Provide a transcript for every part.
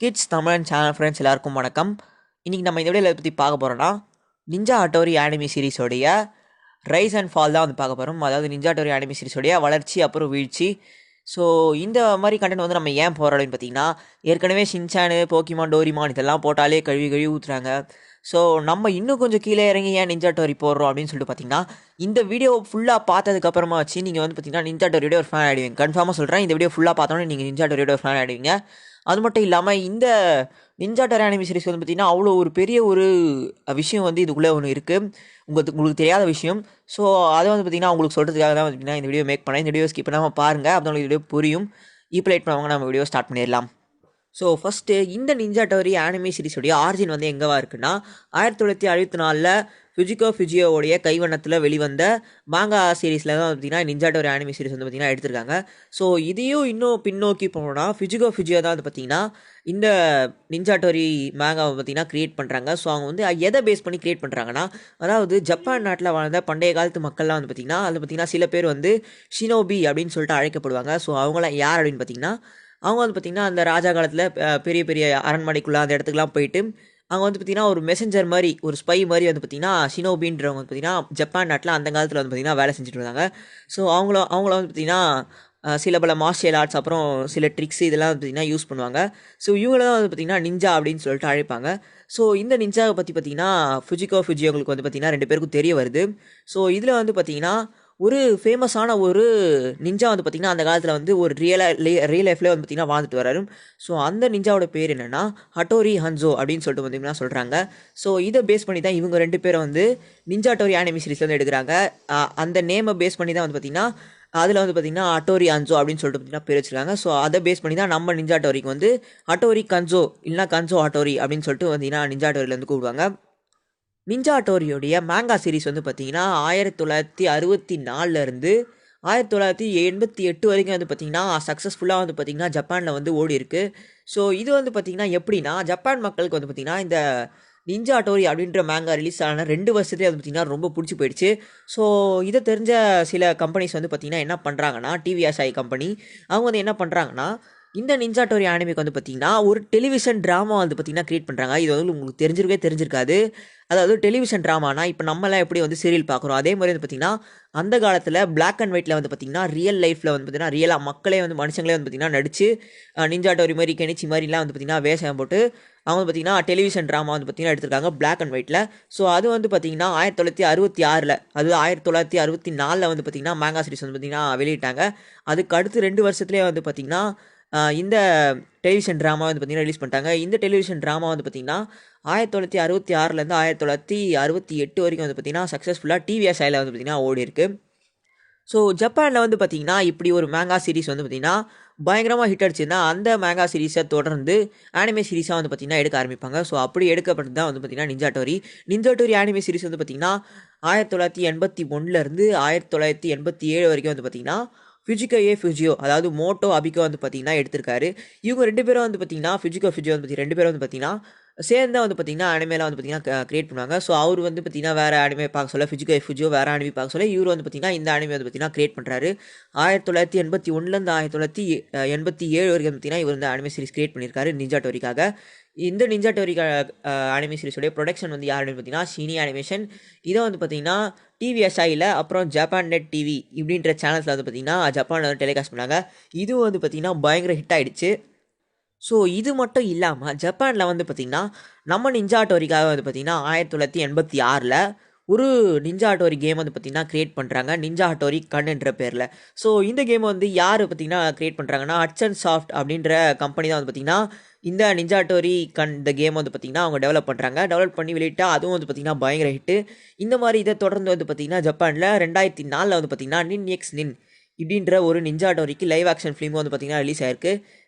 Kids Tamil channel friends எல்லாருக்கும் வணக்கம். இன்றைக்கி நம்ம இந்த வீடியோவில் பற்றி பார்க்க போகிறோன்னா நிஞ்சா ஹட்டோரி ஆனிமி சீரிஸோடைய ரைஸ் அண்ட் ஃபால் தான் வந்து பார்க்க போகிறோம். அதாவது நிஞ்சா ஹட்டோரி ஆனிமி சீரிஸோடைய வளர்ச்சி அப்புறம் வீழ்ச்சி. ஸோ இந்த மாதிரி கண்டென்ட் வந்து நம்ம ஏன் போகிறோம் அப்படின்னு பார்த்தீங்கன்னா, ஏற்கனவே ஷின்சானு, போக்கிமான், டோரிமான் இதெல்லாம் போட்டாலே கழுவி ஊற்றுறாங்க. ஸோ நம்ம இன்னும் கொஞ்சம் கீழே இறங்கி ஏன் நிஞ்சா ஹட்டோரி போடுறோம் அப்படின்னு சொல்லிட்டு பார்த்தீங்கன்னா, இந்த வீடியோ ஃபுல்லாக பார்த்ததுக்கப்புறமா வச்சு நீங்கள் வந்து பார்த்தீங்கன்னா நிஞ்சா ஹட்டோரியோட ஒரு ஃபேன் ஆகிடுவீங்க. கன்ஃபார்மாக சொல்கிறேன், இந்த வீடியோ ஃபுல்லாக பார்த்தோன்னே நீங்கள் நிஞ்சா ஹட்டோரியோட ஒரு ஃபேன் ஆகிடுவீங்க. அது மட்டும் இல்லாமல் இந்த நிஞ்சா ஹட்டோரி ஆனிமி சீரிஸ் வந்து பார்த்திங்கன்னா அவ்வளோ ஒரு பெரிய ஒரு விஷயம் வந்து இதுக்குள்ளே ஒன்று இருக்குது, உங்களுக்கு தெரியாத விஷயம். ஸோ அதை வந்து பார்த்திங்கன்னா உங்களுக்கு சொல்கிறதுக்காக தான் பார்த்திங்கன்னா இந்த வீடியோ மேக் பண்ணேன். இந்த வீடியோ ஸ்கிப் பண்ணாமல் பாருங்கள், அப்போ உங்களுக்கு வீடியோ புரியும். இப்போ லேட் பண்ணுவாங்க, நம்ம வீடியோ ஸ்டார்ட் பண்ணிடலாம். ஸோ ஃபஸ்ட்டு இந்த நிஞ்சா ஹட்டோரி ஆனிமி சீரிஸோடைய ஆரிஜின் வந்து எங்கேவா இருக்குன்னா, 1964 ஃபிஜியோவோடைய கைவண்ணத்தில் வெளிவந்த மாங்கா சீரீஸில் தான் பார்த்திங்கன்னா நிஞ்சா ஹட்டோரி ஆனிமி சீரிஸ் வந்து பார்த்திங்கன்னா எடுத்திருக்காங்க. ஸோ இதையும் இன்னும் பின்னோக்கி போனோம்னா ஃபிஜியோ தான் வந்து பார்த்திங்கன்னா இந்த நிஞ்சா ஹட்டோரி மாங்காவை பார்த்திங்கன்னா க்ரியேட் பண்ணுறாங்க. ஸோ அவங்க வந்து எதை பேஸ் பண்ணி க்ரியேட் பண்ணுறாங்கன்னா, அதாவது ஜப்பான் நாட்டில் வாழ்ந்த பண்டைய காலத்து மக்கள்லாம் வந்து பார்த்திங்கன்னா அதில் பார்த்திங்கன்னா சில பேர் வந்து ஷினோபி அப்படின்னு சொல்லிட்டு அழைக்கப்படுவாங்க. ஸோ அவங்களாம் யார் அப்படின்னு பார்த்திங்கன்னா, அவங்க வந்து பார்த்திங்கன்னா அந்த ராஜா காலத்தில் பெரிய பெரிய அரண்மனைக்குள்ளே அந்த இடத்துக்குலாம் போயிட்டு அவங்க வந்து பார்த்திங்கன்னா ஒரு மெசஞ்சர் மாதிரி, ஒரு ஸ்பை மாதிரி வந்து பார்த்திங்கன்னா ஷினோபின்றவங்க வந்து பார்த்திங்கன்னா ஜப்பான் நாட்டில் அந்த காலத்தில் வந்து பார்த்திங்கன்னா வேலை செஞ்சுட்டு இருந்தாங்க. ஸோ அவங்கள வந்து பார்த்திங்கன்னா சில பல மார்ஷியல் ஆர்ட்ஸ் அப்புறம் சில ட்ரிக்ஸ் இதெல்லாம் வந்து பார்த்திங்கன்னா யூஸ் பண்ணுவாங்க. ஸோ இவங்கள தான் வந்து பார்த்திங்கன்னா நிஞ்சா அப்படின்னு சொல்லிட்டு அழைப்பாங்க. ஸோ இந்த நிஞ்சாவை பற்றி பார்த்திங்கன்னா ஃபிஜியோங்களுக்கு வந்து பார்த்திங்கன்னா 2 பேருக்கும் தெரிய வருது. ஸோ இதில் வந்து பார்த்திங்கன்னா ஒரு ஃபேமஸான ஒரு நிஞ்சா வந்து பார்த்திங்கன்னா அந்த காலத்தில் வந்து ஒரு ரியல் லைஃப்லேயே வந்து பார்த்திங்கன்னா வாழ்ந்துட்டு வராரு. ஸோ அந்த நிஞ்சாவோட பேர் என்னென்னா ஹட்டோரி ஹன்சோ அப்படின்னு சொல்லிட்டு பார்த்திங்கன்னா சொல்கிறாங்க. ஸோ இதை பேஸ் பண்ணி தான் இவங்க 2 பேரும் வந்து நிஞ்சா ஹட்டோரி ஆனிமி சீரிஸ் வந்து எடுக்கிறாங்க. அந்த நேமை பேஸ் பண்ணி தான் வந்து பார்த்திங்கன்னா அதில் வந்து பார்த்திங்கன்னா ஹட்டோரி ஹன்சோ அப்படின்னு சொல்லிட்டு பார்த்திங்கன்னா பேர் வச்சுருக்காங்க. ஸோ அதை பேஸ் பண்ணி தான் நம்ம நிஞ்சா ஹட்டோரிக்கு வந்து ஹட்டோரி கன்சோ இல்லைனா கன்சோ ஹட்டோரி அப்படின்னு சொல்லிட்டு பார்த்திங்கன்னா நிஞ்சா ஹட்டோரியில் வந்து கூப்பிடுவாங்க. நிஞ்சா ஹட்டோரியோடைய மேங்கா சீரிஸ் வந்து பார்த்திங்கன்னா 1964 1988 வரைக்கும் வந்து பார்த்திங்கன்னா சக்ஸஸ்ஃபுல்லாக வந்து பார்த்திங்கன்னா ஜப்பானில் வந்து ஓடி இருக்குது. ஸோ இது வந்து பார்த்திங்கன்னா எப்படின்னா, ஜப்பான் மக்களுக்கு வந்து பார்த்திங்கன்னா இந்த நிஞ்சா ஹட்டோரி அப்படின்ற மேங்கா ரிலீஸ் ஆன 2 வருஷத்துலேயே வந்து பார்த்திங்கன்னா ரொம்ப பிடிச்சி போயிடுச்சு. ஸோ இதை தெரிஞ்ச சில கம்பெனிஸ் வந்து பார்த்திங்கன்னா என்ன பண்ணுறாங்கன்னா, டிவிஎஸ்ஐ கம்பெனி அவங்க வந்து என்ன பண்ணுறாங்கன்னா, இந்த நிஞ்சா ஹட்டோரி ஆனிமிக்கு வந்து பார்த்திங்கன்னா ஒரு டெலிவிஷன் ட்ராமா வந்து பார்த்திங்கன்னா க்ரியேட் பண்ணுறாங்க. இது வந்து உங்களுக்கு தெரிஞ்சிருக்காது. அதாவது டெலிவிஷன் ட்ராமானா இப்போ நம்மளாம் எப்படி வந்து சீரியல் பார்க்குறோம், அதே மாதிரி வந்து பார்த்திங்கன்னா அந்த காலத்தில் பிளாக் அண்ட் ஒயிட்டில் வந்து பார்த்திங்கன்னா ரியல் லைஃப்பில் வந்து பார்த்திங்கன்னா ரியலாக மக்களே வந்து மனுஷங்களே வந்து பார்த்திங்கன்னா நடித்து நிஞ்சா ஹட்டோரி மாதிரி கெனிச்சி மாதிரிலாம் வந்து பார்த்திங்கன்னா வேஷம் போட்டு அவங்க வந்து பார்த்திங்கன்னா டெலிவிஷன் ட்ராமா வந்து பார்த்திங்கன்னா எடுத்திருக்காங்க பிளாக் அண்ட் ஒயிட்டில். ஸோ அது வந்து பார்த்திங்கன்னா 1966 அது 1964 வந்து பார்த்திங்கன்னா மேங்கா சீரிஸ் வந்து பார்த்திங்கன்னா வெளியிட்டாங்க. அதுக்கு அடுத்து 2 வருஷத்துலேயே வந்து பார்த்திங்கன்னா இந்த டெலிவிஷன் ட்ராமா வந்து பார்த்திங்கன்னா ரிலீஸ் பண்ணிட்டாங்க. இந்த டெலிவிஷன் ட்ராமா வந்து பார்த்திங்கன்னா 1966 1968 வரைக்கும் வந்து பார்த்திங்கன்னா சக்ஸஸ்ஃபுல்லாக டிவிஎஸ்ஐயில் வந்து பார்த்திங்கன்னா ஓடி இருக்குது. ஸோ ஜப்பானில் வந்து பார்த்திங்கன்னா இப்படி ஒரு மேங்கா சீரிஸ் வந்து பார்த்திங்கன்னா பயங்கரமாக ஹிட் அடிச்சுன்னா அந்த மேங்கா சீரிஸை தொடர்ந்து ஆனிமே சீரிஸாக வந்து பார்த்திங்கன்னா எடுக்க ஆரம்பிப்பாங்க. ஸோ அப்படி எடுக்கப்பட்டு தான் வந்து பார்த்திங்கன்னா நிஞ்சா ஹட்டோரி ஆனிமே சீரிஸ் வந்து பார்த்திங்கன்னா 1981 1987 வரைக்கும் வந்து பார்த்திங்கன்னா ஃபிஜியோ அதாவது மோட்டோ அபிகோ வந்து பார்த்திங்கன்னா எடுத்திருக்காரு. இவங்க 2 பேரும் வந்து பார்த்திங்கன்னா ஃபிஜியோ வந்து 2 பேரும் வந்து பார்த்திங்கன்னா சேர்ந்து வந்து பார்த்திங்கன்னா அனிமேலாம் வந்து பார்த்திங்கன்னா க்ரியேட் பண்ணுவாங்க. ஸோ அவர் வந்து பார்த்திங்கன்னா வேறு அனிமே பார்க்க சொல்ல ஃபிஜியோ வேறு அனிமே பார்க்க சொல்ல இவர் வந்து பார்த்திங்கன்னா இந்த அனிமே வந்து பார்த்திங்கன்னா க்ரியேட் பண்ணுறாரு. 1981 1987 வரைக்கும் பார்த்திங்கன்னா இவர் இந்த அனிமே சீரிஸ் க்ரியேட் பண்ணியிருக்காரு நிஞ்சா ஹட்டோரிக்காக. இந்த நிஞ்சா ஹட்டோரி அனிமே சீரிஸோடைய ப்ரொடக்ஷன் வந்து யாருன்னு பார்த்திங்கன்னா ஷினி அனிமேஷன். இதை வந்து பார்த்திங்கன்னா டிவிஎஸ்ஐயில் அப்புறம் ஜப்பான் நெட் டிவி இப்படின்ற சேனல்ஸில் வந்து பார்த்திங்கன்னா ஜப்பானில் வந்து டெலிகாஸ்ட் பண்ணாங்க. இதுவும் வந்து பார்த்திங்கன்னா பயங்கர ஹிட் ஆகிடுச்சு. ஸோ இது மட்டும் இல்லாமல் ஜப்பானில் வந்து பார்த்திங்கன்னா நம்ம நிஞ்சா ஹட்டோரிக்காக வந்து பார்த்திங்கன்னா 1986 ஒரு நிஞ்சா ஹட்டோரி கேம் வந்து பார்த்திங்கன்னா க்ரியேட் பண்ணுறாங்க, நிஞ்சா ஹட்டோரி கன் என்ற பேரில். ஸோ இந்த கேம் வந்து யார் பார்த்திங்கன்னா க்ரியேட் பண்ணுறாங்கன்னா ஹட்சன் சாஃப்ட் அப்படின்ற கம்பெனி தான் வந்து பார்த்திங்கன்னா இந்த நிஞ்சா ஹட்டோரி கன் இந்த கேம் வந்து பார்த்திங்கன்னா அவங்க டெவலப் பண்ணி வெளியிட்டா அதுவும் வந்து பார்த்திங்கன்னா பயங்கர ஹிட்டு. இந்த மாதிரி இதை தொடர்ந்து வந்து பார்த்திங்கன்னா ஜப்பானில் 2004 வந்து பார்த்திங்கன்னா நின் இப்படின்ற ஒரு நிஞ்சா ஹட்டோரிக்கு லைவ் ஆக்ஷன் ஃபிலிமும் வந்து பார்த்திங்கன்னா ரிலீஸ் ஆயிருக்கு.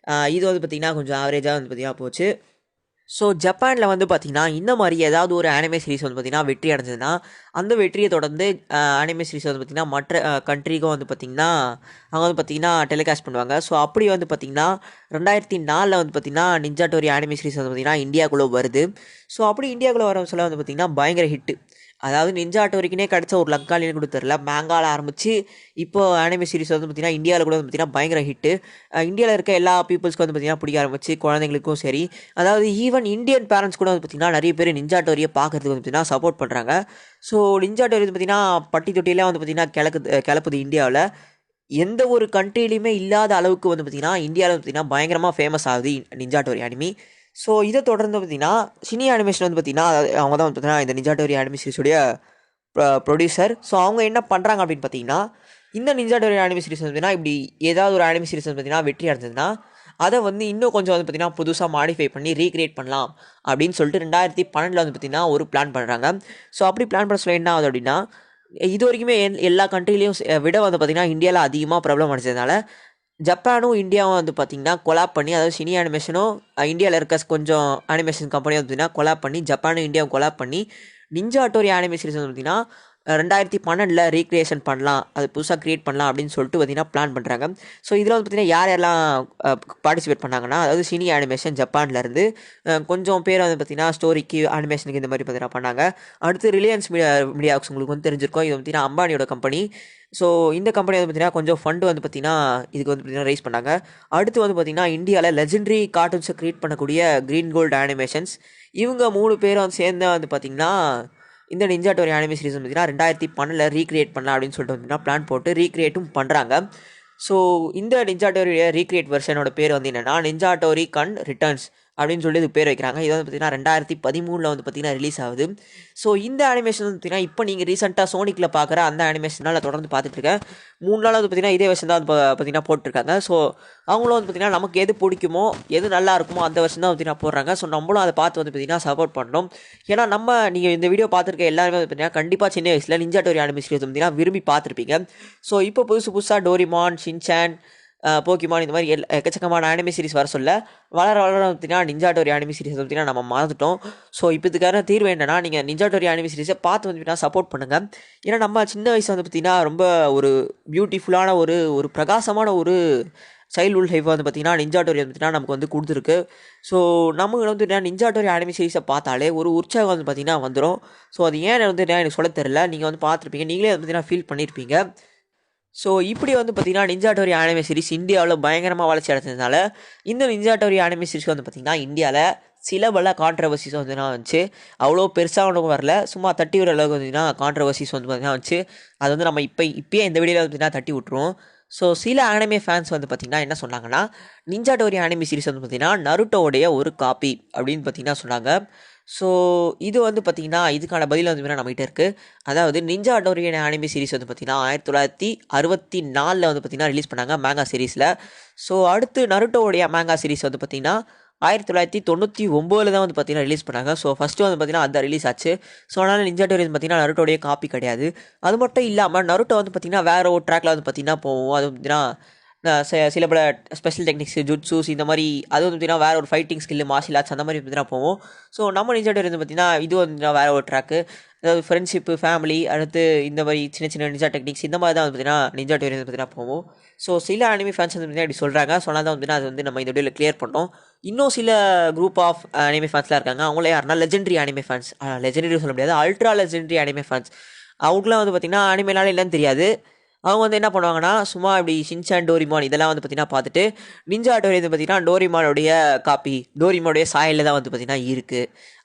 இது வந்து பார்த்திங்கன்னா கொஞ்சம் ஆவரேஜாக வந்து பார்த்திங்கன்னா போச்சு. ஸோ ஜப்பானில் வந்து பார்த்திங்கன்னா இந்த மாதிரி ஏதாவது ஒரு ஆனிமே சீரிஸ் வந்து பார்த்திங்கன்னா வெற்றி அடைஞ்சதுன்னா அந்த வெற்றியை தொடர்ந்து ஆனிமே சீரிஸ் வந்து பார்த்திங்கன்னா மற்ற கண்ட்ரிக்கும் வந்து பார்த்திங்கன்னா அவங்க வந்து பார்த்திங்கன்னா டெலிகாஸ்ட் பண்ணுவாங்க. ஸோ அப்படி வந்து பார்த்திங்கன்னா 2004 வந்து பார்த்திங்கன்னா நிஞ்சா ஹட்டோரி ஆனிமே சீரிஸ் வந்து பார்த்திங்கன்னா இந்தியாவுக்குள்ளே வருது. ஸோ அப்படி இந்தியாவுக்குள்ளே வர சொல்ல வந்து பார்த்திங்கன்னா பயங்கர ஹிட்டு. அதாவது நிஞ்சா ஹட்டோரிக்குனே கிடச்ச ஒரு லங்காலின்னு கூட தெரில. மேங்கால ஆரம்பித்து இப்போ ஆனிமே சீரிஸ் வந்து பார்த்திங்கன்னா இந்தியாவில் கூட வந்து பார்த்திங்கன்னா பயங்கர ஹிட்டு. இந்தியாவில் இருக்க எல்லா பீப்புள்ஸ்க்கும் வந்து பார்த்திங்கன்னா பிடிக்க ஆரம்பிச்சு, குழந்தைங்களுக்கும் சரி. அதாவது ஈவன் இந்தியன் பேரண்ட்ஸ் கூட வந்து பார்த்திங்கன்னா நிறைய பேர் நிஞ்சா ஹட்டோரியை பார்க்குறதுக்கு வந்து பார்த்திங்கன்னா சப்போர்ட் பண்ணுறாங்க. ஸோ நிஞ்சா ஹட்டோரி வந்து பார்த்திங்கன்னா பட்டி தொட்டியெல்லாம் வந்து பார்த்திங்கன்னா கிளப்புது இந்தியாவில். எந்த ஒரு கண்ட்ரிலையுமே இல்லாத அளவுக்கு வந்து பார்த்திங்கன்னா இந்தியாவில் வந்து பார்த்திங்கன்னா பயங்கரமாக ஃபேமஸ் ஆகுது நிஞ்சா ஹட்டோரி அனிமி. ஸோ இதை தொடர்ந்து பார்த்திங்கன்னா சினி அனிமேஷன் வந்து பார்த்திங்கன்னா அவங்க தான் வந்து பார்த்திங்கன்னா இந்த நிஞ்சா ஹட்டோரி அனிமி சீரிஸுடைய ப்ரொடியூசர். ஸோ அவங்க என்ன பண்ணுறாங்க அப்படின்னு பார்த்தீங்கன்னா, இந்த நிஞ்சா ஹட்டோரி அனிமி சீரிஸ் வந்து பார்த்திங்கன்னா இப்படி ஏதாவது ஒரு அனிமி சீரிஸ் வந்து பார்த்திங்கன்னா வெற்றி அடைஞ்சதுன்னா அதை வந்து இன்னும் கொஞ்சம் வந்து பார்த்திங்கன்னா புதுசாக மாடிஃபை பண்ணி ரீக்ரியேட் பண்ணலாம் அப்படின்னு சொல்லிட்டு 2012 வந்து பார்த்திங்கன்னா ஒரு பிளான் பண்ணுறாங்க. ஸோ அப்படி பிளான் பண்ண சொல்ல என்ன ஆகுது அப்படின்னா, இது வரைக்குமே எல்லா கண்ட்ரிலையும் விட வந்து பார்த்திங்கன்னா இந்தியாவில் அதிகமாக ப்ராப்ளம் அடைச்சதுனால ஜப்பானும் இந்தியாவும் வந்து பார்த்திங்கன்னா கொலாப் பண்ணி, அதாவது சினி அனிமேஷனும் இந்தியாவில் இருக்க கொஞ்சம் அனிமேஷன் கம்பெனியும் வந்து பார்த்திங்கன்னா கொலாப் பண்ணி, ஜப்பானும் இந்தியாவும் கொலாப் பண்ணி நிஞ்சா ஹட்டோரி அனிமே சீரிஸ் வந்து பார்த்திங்கன்னா 2012 ரீக்ரியேஷன் பண்ணலாம், அது புதுசாக க்ரியேட் பண்ணலாம் அப்படின்னு சொல்லிட்டு பார்த்திங்கன்னா பிளான் பண்ணுறாங்க. ஸோ இதில் வந்து பார்த்திங்கன்னா யார் யாரெல்லாம் பார்ட்டிசிபேட் பண்ணாங்கன்னா, அதாவது சினி அனிமேஷன் ஜப்பான்லேருந்து கொஞ்சம் பேர் வந்து பார்த்திங்கன்னா ஸ்டோரிக்கு அனிமேஷனுக்கு இந்த மாதிரி பார்த்திங்கன்னா பண்ணாங்க. அடுத்து ரிலையன்ஸ் மீடியாவுக்கு உங்களுக்கு வந்து தெரிஞ்சிருக்கும், இது வந்து பார்த்திங்கன்னா அம்பானியோட கம்பெனி. ஸோ இந்த கம்பெனி வந்து பார்த்திங்கன்னா கொஞ்சம் ஃபண்டு வந்து பார்த்திங்கன்னா இதுக்கு வந்து பார்த்திங்கன்னா ரைஸ் பண்ணாங்க. அடுத்து வந்து பார்த்திங்கன்னா இந்தியாவில் லெஜெண்டரி கார்ட்டூன்ஸை க்ரியேட் பண்ணக்கூடிய க்ரீன் கோல்டு அனிமேஷன்ஸ், இவங்க 3 பேரும் வந்து சேர்ந்து வந்து பார்த்திங்கன்னா இந்த நிஞ்சா ஹட்டோரி அனிமே சீரிஸ் வந்து பார்த்திங்கன்னா 2012 ரீக்ரியேட் பண்ணலாம் அப்படின்னு சொல்லிட்டு வந்து பிளான் போட்டு ரீக்ரியேட்டும் பண்ணுறாங்க. ஸோ இந்த நிஞ்சா ஹட்டோரியோட ரீக்ரியேட் வெர்ஷனோட பேர் வந்து என்னென்னா நிஞ்சா ஹட்டோரி கன் ரிட்டர்ன்ஸ் அப்படின்னு சொல்லி இது பேர் வைக்கிறாங்க. இது வந்து பார்த்திங்கன்னா 2013 வந்து பார்த்திங்கன்னா ரிலீஸ் ஆகுது. ஸோ இந்த அனிமேஷன் வந்து பார்த்திங்கன்னா இப்போ நீங்கள் ரீசெண்டாக சோனிக்கில் பார்க்குற அந்த அனிமேஷனால் தொடர்ந்து பார்த்துட்ருக்கேன். 3 நாள் வந்து பார்த்திங்கன்னா இதே வருஷம் தான் வந்து பார்த்திங்கன்னா போட்டிருக்காங்க. ஸோ அவங்களும் வந்து பார்த்திங்கன்னா நமக்கு எது பிடிக்குமோ எது நல்லா இருக்குமோ அந்த வருஷம் தான் வந்து பார்த்திங்கன்னா போடுறாங்க. ஸோ நம்மளும் அதை பார்த்து வந்து பார்த்திங்கன்னா சப்போர்ட் பண்ணணும். ஏன்னா நீங்கள் இந்த வீடியோ பார்த்துருக்க எல்லாருமே வந்து பார்த்திங்கன்னா கண்டிப்பாக சின்ன வயசில் நிஞ்சா ஹட்டோரி அனிமே சீரிஸ் வந்து பார்த்திங்கன்னா விரும்பி பார்த்துருப்பீங்க. ஸோ இப்போ புதுசாக டோரிமான், ஷின்சான், போக்கிமான் இந்த மாதிரி எக்கச்சக்கமான அனிமே சீரிஸ் வர சொல்ல வளர பார்த்திங்கன்னா நிஞ்சா ஹட்டோரி அனிமே சீரிஸ் வந்து பார்த்திங்கன்னா நம்ம மறந்துட்டோம். ஸோ இப்போ இதுக்கான தீர்வு என்னென்னா, நீங்கள் நிஞ்சா ஹட்டோரி அனிமே சீரிஸை பார்த்து வந்து பார்த்திங்கன்னா சப்போர்ட் பண்ணுங்கள். ஏன்னா நம்ம சின்ன வயசு வந்து பார்த்திங்கன்னா ரொம்ப ஒரு பியூட்டிஃபுல்லான ஒரு பிரகாசமான ஒரு சைல்ட்ஹுட் லைஃப் வந்து பார்த்திங்கன்னா நிஞ்சா ஹட்டோரி வந்து பார்த்திங்கன்னா நமக்கு வந்து கொடுத்துருக்கு. ஸோ நமக்கு வந்து பார்த்திங்கன்னா நிஞ்சா ஹட்டோரி அனிமே சீரிஸை பார்த்தாலே ஒரு உற்சாகம் வந்து பார்த்திங்கன்னா வந்துடும். ஸோ அது ஏன் வந்து எனக்கு சொல்ல தெரியல, நீங்கள் வந்து பார்த்துருப்பீங்க, நீங்களே வந்து பார்த்திங்கன்னா ஃபீல் பண்ணியிருப்பீங்க. ஸோ இப்படி வந்து பார்த்திங்கன்னா நிஞ்சா ஹட்டோரி அனிமே சீரிஸ் இந்தியாவில் பயங்கரமாக வளர்ச்சி அடைஞ்சதுனால இந்த நிஞ்சா ஹட்டோரி அனிமே சீரிஸ் வந்து பார்த்திங்கன்னா இந்தியாவில் சில பல கான்ட்ரவர்சிஸ் வந்து வந்துச்சு. அவ்வளோ பெருசாக ஒன்றும் வரல, சும்மா தட்டி விடுற அளவுக்கு வந்துன்னா கான்ட்ரவர்சிஸ் வந்து பார்த்திங்கன்னா வந்துச்சு. அது வந்து நம்ம இப்போயே இந்த வீடியோவில் வந்து பார்த்திங்கன்னா தட்டி விட்ருவோம். ஸோ சில அனிமே ஃபேன்ஸ் வந்து பார்த்திங்கன்னா என்ன சொன்னாங்கன்னா, நிஞ்சா ஹட்டோரி அனிமே சீரிஸ் வந்து பார்த்திங்கன்னா நருட்டோடைய ஒரு காப்பி அப்படின்னு பார்த்திங்கன்னா சொன்னாங்க. ஸோ இது வந்து பார்த்திங்கன்னா இதுக்கான பதில் வந்து நம்மகிட்ட இருக்குது. அதாவது நிஞ்சா ஹட்டோரி அனிமே சீரிஸ் வந்து பார்த்திங்கன்னா 1964 வந்து பார்த்திங்கன்னா ரிலீஸ் பண்ணாங்க மேங்கா சீரிஸில். ஸோ அடுத்து நருட்டோடைய மேங்கா சீரிஸ் வந்து பார்த்திங்கன்னா 1999 தான் வந்து பார்த்திங்கன்னா ரிலீஸ் பண்ணாங்க. ஸோ ஃபஸ்ட்டு வந்து பார்த்திங்கன்னா அந்த ரிலீஸ் ஆச்சு. ஸோ அதனால் நிஞ்சா ஹட்டோரி வந்து பார்த்திங்கன்னா நருட்டோடைய காப்பி கிடையாது. அது மட்டும் இல்லாமல் நருட்டோ வந்து பார்த்திங்கன்னா வேறு ஒரு ட்ராக்கில் வந்து பார்த்திங்கன்னா போவோம். அது பார்த்திங்கன்னா சில பல ஸ்பெஷல் டெக்னிக்ஸ், ஜுட்ஸூஸ் இந்த மாதிரி அது வந்து பார்த்திங்கன்னா வேறு ஒரு ஃபைட்டிங் ஸ்கில்லு, மார்ஷியல் ஆர்ட்ஸ் அந்த மாதிரி பார்த்திங்கன்னா போவோம். ஸோ நம்ம நிஞ்சா ஹட்டோரி வந்து பார்த்திங்கன்னா இது வந்து வேறு ஒரு ட்ராக்கு, அதாவது ஃப்ரெண்ட்ஷிப்பு, ஃபேமிலி, அடுத்து இந்த மாதிரி சின்ன சின்ன நிஞ்சா டெக்னிக்ஸ் இந்த மாதிரி தான் வந்து பார்த்திங்கன்னா நிஞ்சா ஹட்டோரி வந்து பார்த்திங்கன்னா போவோம். ஸோ சில அனிமே ஃபேன்ஸ் வந்து பார்த்திங்கன்னா இப்படி சொல்கிறாங்க. சொன்னால் தான் வந்து அது வந்து நம்ம இந்த வீடியோவில் கிளியர் பண்ணோம். இன்னும் சில குரூப் ஆஃப் அனிமே ஃபேன்ஸ்லாம் இருக்காங்க. அவங்களே யாருன்னா லெஜெண்டரி அனிமே ஃபேன்ஸ், லெஜெண்டரி சொல்ல முடியாது, அல்ட்ரா லெஜெண்டரி அனிமே ஃபேன்ஸ். அவங்களுக்குலாம் வந்து பார்த்திங்கன்னா அனிமேனால என்னன்னு தெரியாது. அவங்க வந்து என்ன பண்ணுவாங்கன்னா, சும்மா இப்படி ஷின்சான், டோரிமான் இதெல்லாம் வந்து பார்த்திங்கன்னா பார்த்துட்டு நிஞ்சா ஹட்டோரி வந்து பார்த்திங்கன்னா டோரிமானோடைய காப்பி, டோரிமானோடைய சாயலில் தான் வந்து பார்த்திங்கன்னா இருக்குது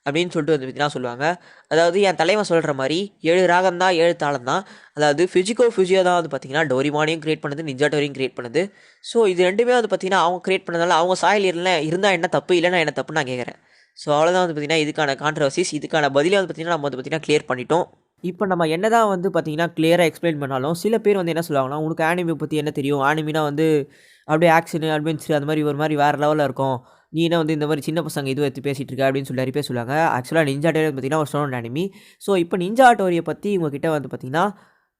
அப்படின்னு சொல்லிட்டு வந்து பார்த்திங்கன்னா சொல்லுவாங்க. அதாவது என் தலைவன் சொல்கிற மாதிரி 7 ராகம் தான் 7 தாளம் தான். அதாவது ஃபியூஜியோ தான் வந்து பார்த்திங்கன்னா டோரிமானையும் கிரியேட் பண்ணுது, நிஞ்சா ஹட்டோரியும் கிரியேட் பண்ணுது. ஸோ இது ரெண்டுமே வந்து பார்த்திங்கன்னா அவங்க கிரியேட் பண்ணதால அவங்க சாயல் இருந்தால் என்ன தப்பு, இல்லைன்னா என்ன தப்புன்னு நான் கேட்குறேன். ஸோ அவ்வளோதான் வந்து பார்த்திங்கன்னா இதுக்கான கான்ட்ரவர்சிஸ். இதுக்கான பதிலை வந்து பார்த்திங்கன்னா நம்ம வந்து பார்த்திங்கன்னா கிளியர் பண்ணிட்டோம். இப்போ நம்ம என்ன தான் வந்து பார்த்திங்கன்னா கிளியராக எக்ஸ்பிளைன் பண்ணாலும் சில பேர் வந்து என்ன சொல்லுவாங்கன்னா, உனக்கு ஆனிமி பற்றி என்ன தெரியும், ஆனிமினா வந்து அப்படியே ஆக்ஷனு, அட்வென்ச்சர் அது மாதிரி ஒரு மாதிரி வேறு லெவலில் இருக்கும், நீ என்ன வந்து இந்த மாதிரி சின்ன பசங்க இது எடுத்து பேசிகிட்டு இருக்க அப்படின்னு சொல்லி நிறைய பேர் சொல்லுவாங்க. ஆக்சுவலாக நிஞ்சா ஹட்டோரி பார்த்திங்கன்னா ஒரு ஸ்டோன் அனிமி. ஸோ இப்போ நிஞ்சா ஹட்டோரியை பற்றி உங்ககிட்ட வந்து பார்த்திங்கன்னா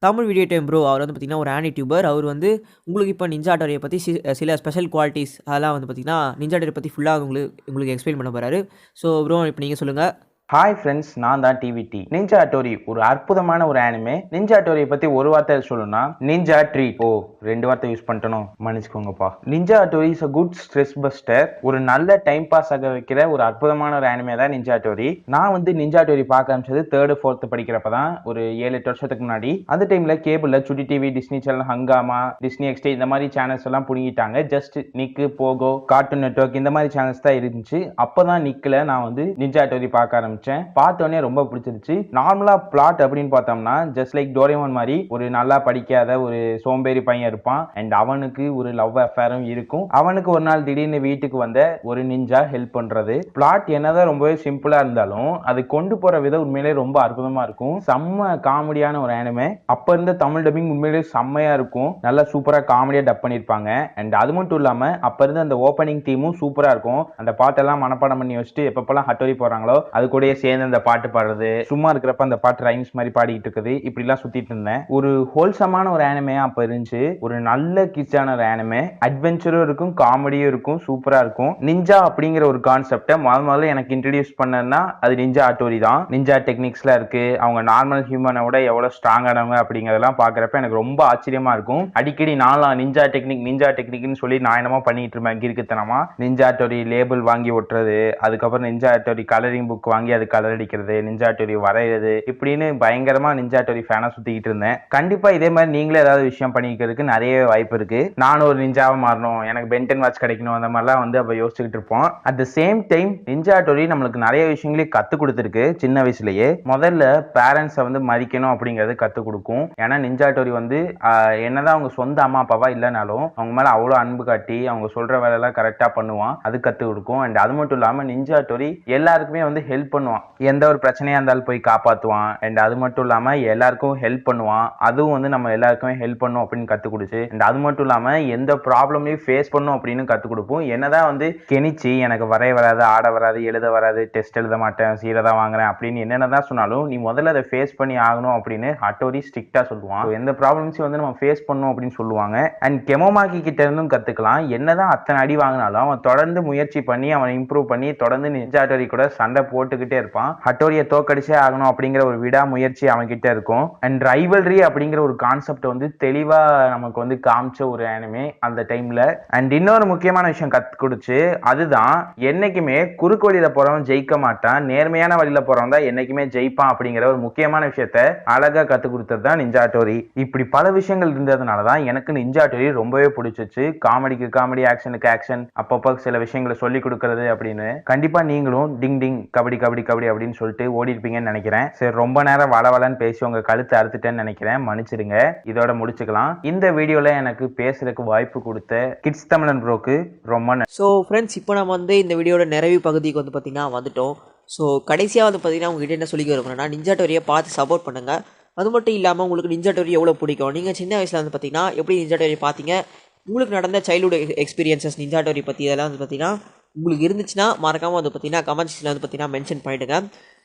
தமிழ் வீடியோ டைம் ப்ரோ அவர் வந்து பார்த்திங்கன்னா ஒரு ஆனிடியூபர். அவர் வந்து உங்களுக்கு இப்போ நிஞ்சா ஹட்டோரியை பற்றி சில ஸ்பெஷல் குவாலிட்டிஸ் அதெல்லாம் வந்து பார்த்திங்கன்னா நிஞ்சா ஹட்டோரி பற்றி ஃபுல்லாக உங்களுக்கு எக்ஸ்பிளைன் பண்ண போகிறாரு. ஸோ ப்ரோ இப்போ நீங்கள் சொல்லுங்கள். ஹாய் ஃப்ரெண்ட்ஸ், நான் தான் டிவிடி. நிஞ்சா ஹட்டோரி ஒரு அற்புதமான ஒரு ஆனிமே. நிஞ்சா ஹட்டோரியை பத்தி ஒரு வார்த்தை சொல்லணும்னா நிஞ்சா ட்ரீ. ஓ, 2 வார்த்தை யூஸ் பண்ணிட்டனும், மன்னிச்சுக்கோங்கப்பா. Ninja Hattori is a good stress buster. ஒரு நல்ல டைம் பாஸ் ஆக வைக்கிற ஒரு அற்புதமான ஒரு ஆனிமே தான் நிஞ்சா ஹட்டோரி. நான் வந்து நிஞ்சா ஹட்டோரி பார்க்க ஆரம்பிச்சது 3rd 4th படிக்கிறப்ப தான், ஒரு 7-8 வருஷத்துக்கு முன்னாடி. அந்த டைம்ல கேபிள்ல Chutti TV, Disney channel, Hungama, Disney XD இந்த மாதிரி சேனல்ஸ் எல்லாம் புடுங்கிட்டாங்க. ஜஸ்ட் நிக்கு, போகோ, கார்ட்டூன் நெட்வொர்க் இந்த மாதிரி சேனல்ஸ் தான் இருந்துச்சு. அப்பதான் நிக்கில் நான் வந்து நிஞ்சா ஹட்டோரி பார்க்க ஆரம்பிச்சேன். பார்த்தோன்னே ரொம்ப பிடிச்சிருச்சு. நார்மலா பிளாட் அப்படின்னு பார்த்தோம்னா ஜஸ்ட் லைக் டோரேமான் மாதிரி ஒரு நல்லா படிக்காத ஒரு சோம்பேறி பையன் இருப்பான். அண்ட் அவனுக்கு ஒரு லவ் அஃபேரும் இருக்கும். அவனுக்கு ஒரு நாள் திடீர்னு வீட்டுக்கு வந்த ஒரு நிஞ்சா ஹெல்ப் பண்றது. பிளாட் என்னதான் ரொம்பவே சிம்பிளா இருந்தாலும் அது கொண்டு போற விதம் உண்மையிலே ரொம்ப அற்புதமா இருக்கும். செம்ம காமெடியான ஒரு ஆனிமே. அப்ப இருந்த தமிழ் டப்பிங் உண்மையிலே செம்மையா இருக்கும். நல்லா சூப்பரா காமெடியா டப் பண்ணிருப்பாங்க. அண்ட் அது மட்டும் இல்லாம அப்ப இருந்த அந்த ஓப்பனிங் தீமும் சூப்பரா இருக்கும். அந்த பாட்டெல்லாம் மனப்பாடம் பண்ணி வச்சுட்டு எப்பப்பெல்லாம் ஹட்டோரி போறாங்களோ அது கூட சேர்ந்து அந்த பாட்டு பாடுறது, சும்மா இருக்கிறப்ப அந்த பாட்டு ரைம்ஸ் மாதிரி பாடிட்டு இருக்குது. இப்படி எல்லாம் சுத்திட்டு இருந்தேன். ஒரு ஹோல்சமான ஒரு ஆனிமையா அப்ப இருந்துச்சு. ஒரு நல்ல கிட்ஸான ஒரு ஆனிமே. அட்வென்ச்சரும் இருக்கும், காமெடியும் இருக்கும், சூப்பரா இருக்கும். நிஞ்சா அப்படிங்கிற ஒரு கான்செப்டை முதல்ல எனக்கு இன்ட்ரடியூஸ் பண்ணனா அது நிஞ்சா ஹட்டோரி தான். நிஞ்சா டெக்னிக்ஸ்லாம் இருக்கு. அவங்க நார்மல் ஹியூமனை விட எவ்வளவு ஸ்ட்ராங்கானவங்க அப்படிங்கறதெல்லாம் பாக்குறப்ப எனக்கு ரொம்ப ஆச்சரியமா இருக்கும். அடிக்கடி நான்லாம் நிஞ்சா டெக்னிக்னு சொல்லி நான் என்னமோ பண்ணிட்டு இருப்பேன் கிறுக்குத்தனமா. நிஞ்சா ஹட்டோரி லேபிள் வாங்கி ஒட்டுறது, அதுக்கப்புறம் நிஞ்சா ஹட்டோரி கலரிங் புக் வாங்கி அது கலர் அடிக்கிறது, நிஞ்சா ஹட்டோரி வரைகிறது, இப்படின்னு பயங்கரமா நிஞ்சா ஹட்டோரி ஃபேனா சுத்திக்கிட்டு இருந்தேன். கண்டிப்பா இதே மாதிரி நீங்களே ஏதாவது விஷயம் பண்ணிக்கிறதுக்கு நிறைய வாய்ப்பு இருக்கு. நானும் ஒரு நிஞ்சாவை மாறணும், எனக்கு பென்டன் வாட்ச் கிடைக்கணும், அந்த மாதிரிலாம் வந்து அப்ப யோசிச்சுக்கிட்டு இருப்போம். At the same time ninja Hattori நம்மளுக்கு நிறைய விஷயங்களையும் கத்து கொடுத்துருக்கு சின்ன வயசுலயே. முதல்ல பேரண்ட்ஸை வந்து மதிக்கணும் அப்படிங்கறது கத்து கொடுக்கும். ஏன்னா நிஞ்சா ஹட்டோரி வந்து என்னதான் அவங்க சொந்த அம்மா அப்பாவா இல்லைனாலும் அவங்க மேல அவ்வளவு அன்பு காட்டி அவங்க சொல்ற வேலையெல்லாம் கரெக்டா பண்ணுவான். அது கத்து கொடுக்கும். அண்ட் அது மட்டும் இல்லாம நிஞ்சா ஹட்டோரி எல்லாருக்குமே வந்து ஹெல்ப் பண்ணுவான். எந்த ஒரு பிரச்சனையா இருந்தாலும் போய் காப்பாத்துவான். அண்ட் அது மட்டும் இல்லாம எல்லாருக்கும் ஹெல்ப் பண்ணுவான். அதுவும் வந்து நம்ம எல்லாருக்குமே ஹெல்ப் பண்ணும் அப்படின்னு கத்து கொடுச்சு. அண்ட் அது மட்டும் இல்லாம எந்த ப்ராப்ளமையும் ஃபேஸ் பண்ணும் அப்படின்னு கத்து கொடுப்போம். என்னதான் வந்து கெனிச்சு எனக்கு வரைய வராது, ஆட வராது, எழுத வராது, டெஸ்ட் எழுத மாட்டேன், சீரை தான் வாங்குறேன் அப்படின்னு என்னதான் சொன்னாலும் நீ முதல்ல அதை ஃபேஸ் பண்ணி ஆகணும் அப்படின்னு ஹட்டோரி ஸ்ட்ரிக்டா சொல்லுவான். எந்த ப்ராப்ளம்ஸையும் வந்து நம்ம ஃபேஸ் பண்ணணும் அப்படின்னு சொல்லுவாங்க. அண்ட் கெமோமாக்கி கிட்ட இருந்தும் கத்துக்கலாம். என்னதான் அத்தனை அடி வாங்கினாலும் அவன் தொடர்ந்து முயற்சி பண்ணி அவனை இம்ப்ரூவ் பண்ணி தொடர்ந்து நிஞ்சா ஹட்டோரி கூட சண்டை போட்டுக்கிட்டே இருப்பான். ஹட்டோரியை தோக்கடிச்சே ஆகணும் அப்படிங்கிற ஒரு விடா முயற்சி அவன் கிட்ட இருக்கும். அண்ட் ரைவல்ரி அப்படிங்கிற ஒரு கான்செப்ட் வந்து தெளிவா நமக்கு வந்து காமிச்ச ஒரு ஆனிமே அந்த டைம்ல. அண்ட் இன்னொரு முக்கியமான விஷயம் கத்து கொடுச்சு. அதுதான் என்னைக்குமே குறுக்கு வழியில போறவன் ஜெயிக்க மாட்டான், நேர்மையான வழியில போறவன் தான் என்னைக்குமே ஜெயிப்பான் அப்படிங்கிற ஒரு முக்கியமான விஷயத்த அழகா கத்து கொடுத்தது தான் நிஞ்சா ஹட்டோரி. இப்படி பல விஷயங்கள் இருந்ததுனாலதான் எனக்கு நிஞ்சா ஹட்டோரி ரொம்பவே பிடிச்சிச்சு. காமெடிக்கு காமெடி, ஆக்ஷனுக்கு ஆக்ஷன், அப்பப்போ சில விஷயங்களை சொல்லி கொடுக்கறது அப்படின்னு. கண்டிப்பா நீங்களும் டிங் டிங் கபடி கபடி கபடி அப்படின்னு சொல்லிட்டு ஓடி இருப்பீங்கன்னு நினைக்கிறேன். சரி, ரொம்ப நேரம் வளவலன்னு பேசி உங்க கழுத்தை அறுத்துட்டேன்னு நினைக்கிறேன், மன்னிச்சிடுங்க. இதோட முடிச்சுக்கலாம். இந்த வீடியோல எனக்கு பேசுறதுக்கு வாய்ப்பு கொடுத்த கிட்ஸ் தமிழன் ப்ரோக்கு ரொம்ப ஸோ ஃப்ரெண்ட்ஸ், இப்போ நம்ம வந்து இந்த வீடியோட நிறைவு பகுதிக்கு வந்து பார்த்தீங்கன்னா வந்துட்டோம். ஸோ கடைசியாக வந்து பார்த்தீங்கன்னா உங்ககிட்ட என்ன சொல்லிக்க விரும்புகிறேன்னா, நிஞ்சா ஹட்டோரியை பார்த்து சப்போர்ட் பண்ணுங்கள். அது மட்டும் இல்லாமல் உங்களுக்கு நிஞ்சா ஹட்டோரி எவ்வளோ பிடிக்கும், நீங்கள் சின்ன வயசில் வந்து பார்த்தீங்கன்னா எப்படி நிஞ்சா ஹட்டோரி பார்த்தீங்க, உங்களுக்கு நடந்த சைல்டுஹுட் எக்ஸ்பீரியன்சஸ் நிஞ்சா ஹட்டோரி பற்றி இதெல்லாம் வந்து பார்த்தீங்கன்னா உங்களுக்கு இருந்துச்சுன்னா மறக்காமல் வந்து பார்த்தீங்கன்னா கமெண்ட் செக்ஷனில் வந்து பார்த்தீங்கன்னா மென்ஷன் பண்ணிவிடுங்க.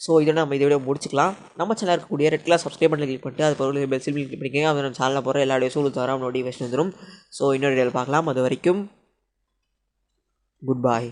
ஸோ இதோட நம்ம இதை முடிச்சுக்கலாம். நம்ம சேனல் இருக்கக்கூடிய ரெட் கலர் சப்ஸ்கிரைப் பண்ணி கிளிக் பண்ணிட்டு அது பொருள் பெல் சிம்பிள் கிளிக் பண்ணிக்கோங்க. அது நம்ம சேனலில் போகிற எல்லா வீடியோஸும் உங்களுக்கு தர நோட்டிஃபிகேஷன் வந்துடும். ஸோ இன்னொரு வீடியோவில் பார்க்கலாம். அது வரைக்கும் குட் பாய்.